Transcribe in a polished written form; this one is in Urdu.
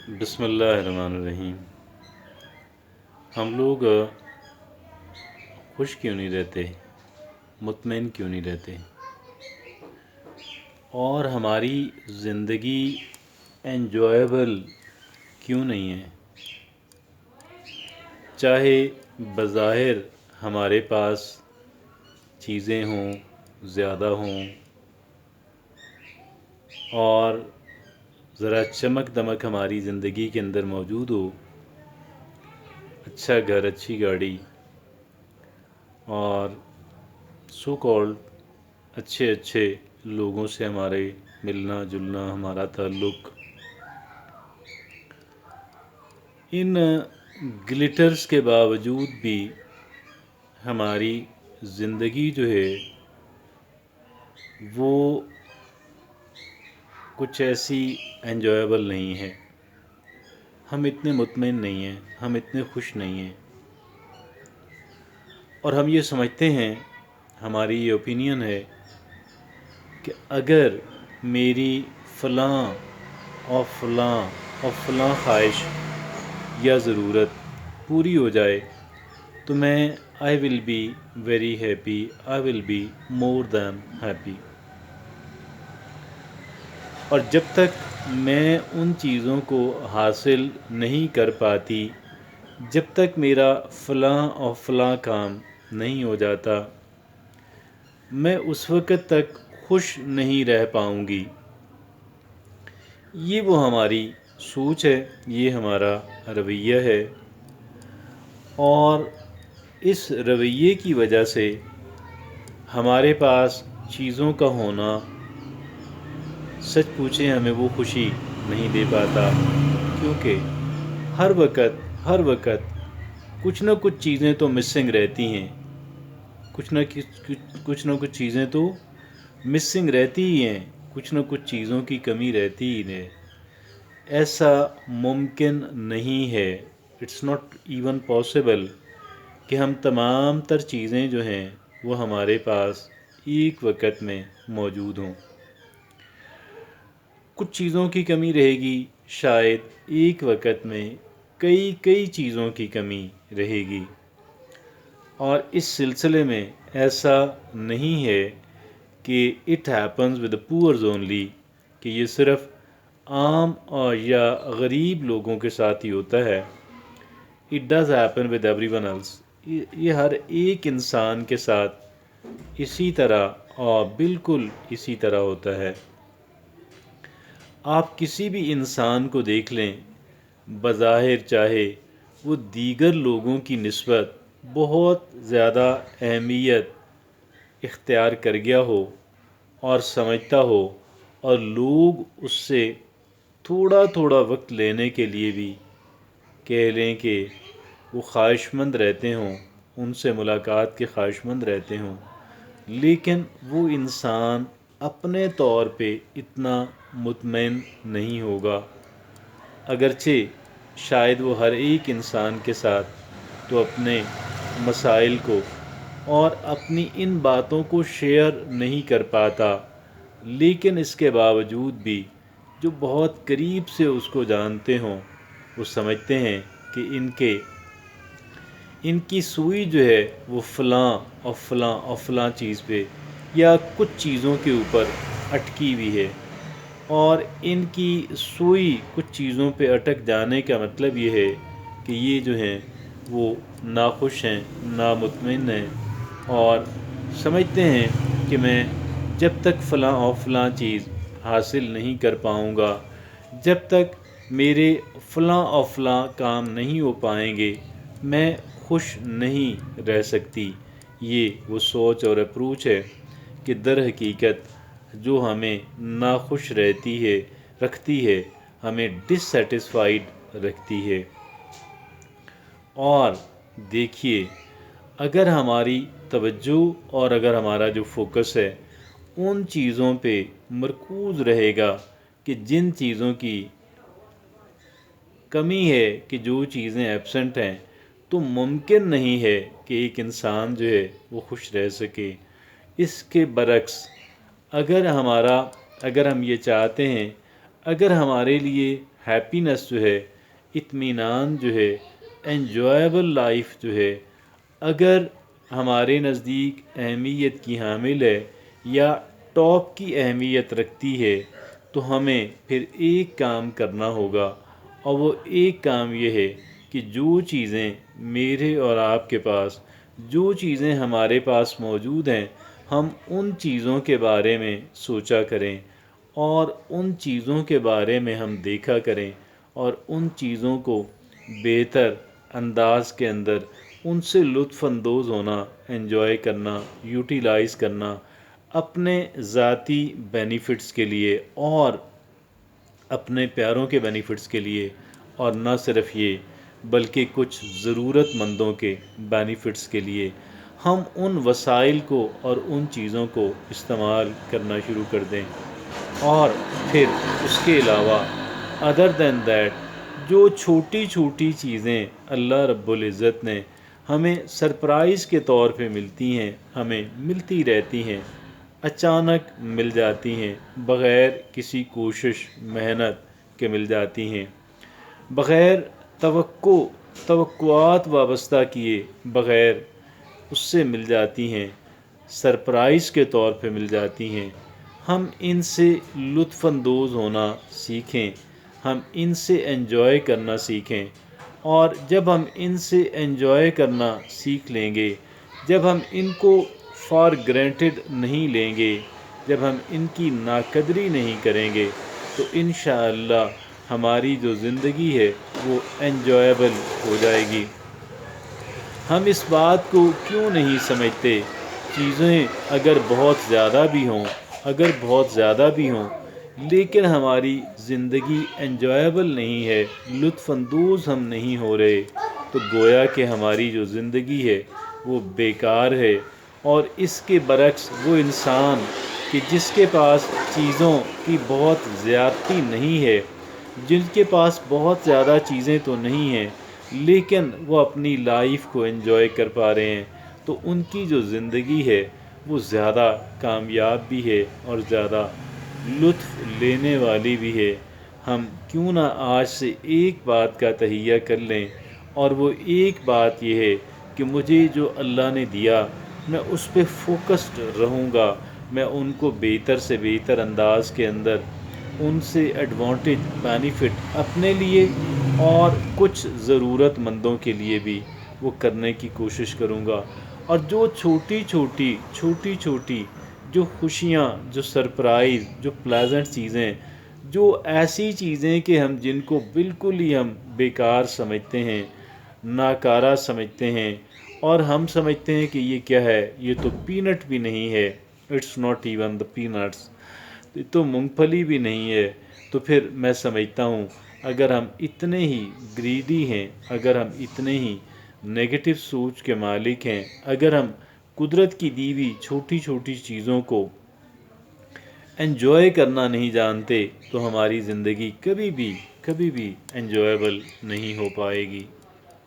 بسم اللہ الرحمن الرحیم۔ ہم لوگ خوش کیوں نہیں رہتے، مطمئن کیوں نہیں رہتے، اور ہماری زندگی انجوائبل کیوں نہیں ہے؟ چاہے بظاہر ہمارے پاس چیزیں ہوں، زیادہ ہوں، اور ذرا چمک دمک ہماری زندگی کے اندر موجود ہو، اچھا گھر، اچھی گاڑی، اور سو کالڈ اچھے لوگوں سے ہمارے ملنا جلنا، ہمارا تعلق، ان گلیٹرز کے باوجود بھی ہماری زندگی جو ہے وہ کچھ ایسی انجوائبل نہیں ہے۔ ہم اتنے مطمئن نہیں ہیں، ہم اتنے خوش نہیں ہیں، اور ہم یہ سمجھتے ہیں، ہماری یہ اوپینین ہے کہ اگر میری فلاں اور فلاں اور فلاں خواہش یا ضرورت پوری ہو جائے تو میں I will be very happy, I will be more than happy. اور جب تک میں ان چیزوں کو حاصل نہیں کر پاتی، جب تک میرا فلاں اور فلاں کام نہیں ہو جاتا، میں اس وقت تک خوش نہیں رہ پاؤں گی۔ یہ وہ ہماری سوچ ہے، یہ ہمارا رویہ ہے، اور اس رویے کی وجہ سے ہمارے پاس چیزوں کا ہونا سچ پوچھیں ہمیں وہ خوشی نہیں دے پاتا، کیونکہ ہر وقت کچھ نہ کچھ چیزیں تو مسنگ رہتی ہیں، کچھ نہ کچھ چیزیں تو مسنگ رہتی ہی ہیں، کچھ نہ کچھ چیزوں کی کمی رہتی ہی ہے۔ ایسا ممکن نہیں ہے، اٹس ناٹ ایون پاسبل کہ ہم تمام تر چیزیں جو ہیں وہ ہمارے پاس ایک وقت میں موجود ہوں۔ کچھ چیزوں کی کمی رہے گی، شاید ایک وقت میں کئی چیزوں کی کمی رہے گی، اور اس سلسلے میں ایسا نہیں ہے کہ it happens with pours only, کہ یہ صرف عام اور یا غریب لوگوں کے ساتھ ہی ہوتا ہے۔ It does happen with everyone else, یہ ہر ایک انسان کے ساتھ اسی طرح اور بالکل اسی طرح ہوتا ہے۔ آپ کسی بھی انسان کو دیکھ لیں، بظاہر چاہے وہ دیگر لوگوں کی نسبت بہت زیادہ اہمیت اختیار کر گیا ہو اور سمجھتا ہو، اور لوگ اس سے تھوڑا وقت لینے کے لیے بھی کہہ لیں کہ وہ خواہش مند رہتے ہوں، ان سے ملاقات کے خواہش مند رہتے ہوں، لیکن وہ انسان اپنے طور پہ اتنا مطمئن نہیں ہوگا، اگرچہ شاید وہ ہر ایک انسان کے ساتھ تو اپنے مسائل کو اور اپنی ان باتوں کو شیئر نہیں کر پاتا، لیکن اس کے باوجود بھی جو بہت قریب سے اس کو جانتے ہوں وہ سمجھتے ہیں کہ ان کی سوئی جو ہے وہ فلاں اور فلاں اور فلاں چیز پہ یا کچھ چیزوں کے اوپر اٹکی ہوئی ہے، اور ان کی سوئی کچھ چیزوں پہ اٹک جانے کا مطلب یہ ہے کہ یہ جو ہیں وہ ناخوش ہیں، نامطمئن ہیں، اور سمجھتے ہیں کہ میں جب تک فلاں اور فلاں چیز حاصل نہیں کر پاؤں گا، جب تک میرے فلاں اور فلاں کام نہیں ہو پائیں گے، میں خوش نہیں رہ سکتی۔ یہ وہ سوچ اور اپروچ ہے کہ در حقیقت جو ہمیں ناخوش رکھتی ہے، ہمیں ڈس سیٹسفائیڈ رکھتی ہے۔ اور دیکھیے، اگر ہماری توجہ اور اگر ہمارا جو فوکس ہے ان چیزوں پہ مرکوز رہے گا کہ جن چیزوں کی کمی ہے، کہ جو چیزیں ایبسنٹ ہیں، تو ممکن نہیں ہے کہ ایک انسان جو ہے وہ خوش رہ سکے۔ اس کے برعکس اگر ہم یہ چاہتے ہیں، اگر ہمارے لیے ہیپینس جو ہے، اطمینان جو ہے، انجوائبل لائف جو ہے، اگر ہمارے نزدیک اہمیت کی حامل ہے یا ٹاپ کی اہمیت رکھتی ہے تو ہمیں پھر ایک کام کرنا ہوگا، اور وہ ایک کام یہ ہے کہ جو چیزیں میرے اور آپ کے پاس، جو چیزیں ہمارے پاس موجود ہیں، ہم ان چیزوں کے بارے میں سوچا کریں اور ان چیزوں کے بارے میں ہم دیکھا کریں اور ان چیزوں کو بہتر انداز کے اندر ان سے لطف اندوز ہونا، انجوائے کرنا، یوٹیلائز کرنا اپنے ذاتی بینیفٹس کے لیے اور اپنے پیاروں کے بینیفٹس کے لیے، اور نہ صرف یہ بلکہ کچھ ضرورت مندوں کے بینیفٹس کے لیے ہم ان وسائل کو اور ان چیزوں کو استعمال کرنا شروع کر دیں۔ اور پھر اس کے علاوہ ادر دین دیٹ جو چھوٹی چھوٹی چیزیں اللہ رب العزت نے ہمیں سرپرائز کے طور پہ ملتی ہیں، ہمیں ملتی رہتی ہیں، اچانک مل جاتی ہیں، بغیر کسی کوشش محنت کے مل جاتی ہیں، بغیر توقعات وابستہ کیے بغیر اس سے مل جاتی ہیں، سرپرائز کے طور پہ مل جاتی ہیں۔ ہم ان سے لطف اندوز ہونا سیکھیں، ہم ان سے انجوائے کرنا سیکھیں، اور جب ہم ان سے انجوائے کرنا سیکھ لیں گے، جب ہم ان کو فار گرانٹیڈ نہیں لیں گے، جب ہم ان کی ناقدری نہیں کریں گے تو انشاءاللہ ہماری جو زندگی ہے وہ انجوائبل ہو جائے گی۔ ہم اس بات کو کیوں نہیں سمجھتے؟ چیزیں اگر بہت زیادہ بھی ہوں، اگر بہت زیادہ بھی ہوں، لیکن ہماری زندگی انجوائبل نہیں ہے، لطف اندوز ہم نہیں ہو رہے، تو گویا کہ ہماری جو زندگی ہے وہ بیکار ہے۔ اور اس کے برعکس وہ انسان کہ جس کے پاس چیزوں کی بہت زیادتی نہیں ہے، جن کے پاس بہت زیادہ چیزیں تو نہیں ہیں لیکن وہ اپنی لائف کو انجوائے کر پا رہے ہیں، تو ان کی جو زندگی ہے وہ زیادہ کامیاب بھی ہے اور زیادہ لطف لینے والی بھی ہے۔ ہم کیوں نہ آج سے ایک بات کا تہیہ کر لیں، اور وہ ایک بات یہ ہے کہ مجھے جو اللہ نے دیا میں اس پہ فوکسڈ رہوں گا، میں ان کو بہتر سے بہتر انداز کے اندر ان سے ایڈوانٹیج بینیفٹ اپنے لیے اور کچھ ضرورت مندوں کے لیے بھی وہ کرنے کی کوشش کروں گا۔ اور جو چھوٹی چھوٹی جو خوشیاں، جو سرپرائز، جو پلیزنٹ چیزیں، جو ایسی چیزیں کہ ہم جن کو بالکل ہی ہم بیکار سمجھتے ہیں، ناکارہ سمجھتے ہیں، اور ہم سمجھتے ہیں کہ یہ کیا ہے، یہ تو پینٹ بھی نہیں ہے، it's not even the paints, یہ تو مونگ پھلی بھی نہیں ہے، تو پھر میں سمجھتا ہوں اگر ہم اتنے ہی گریڈی ہیں، اگر ہم اتنے ہی نیگیٹو سوچ کے مالک ہیں، اگر ہم قدرت کی دی ہوئی چھوٹی چھوٹی چیزوں کو انجوائے کرنا نہیں جانتے تو ہماری زندگی کبھی بھی انجوائبل نہیں ہو پائے گی۔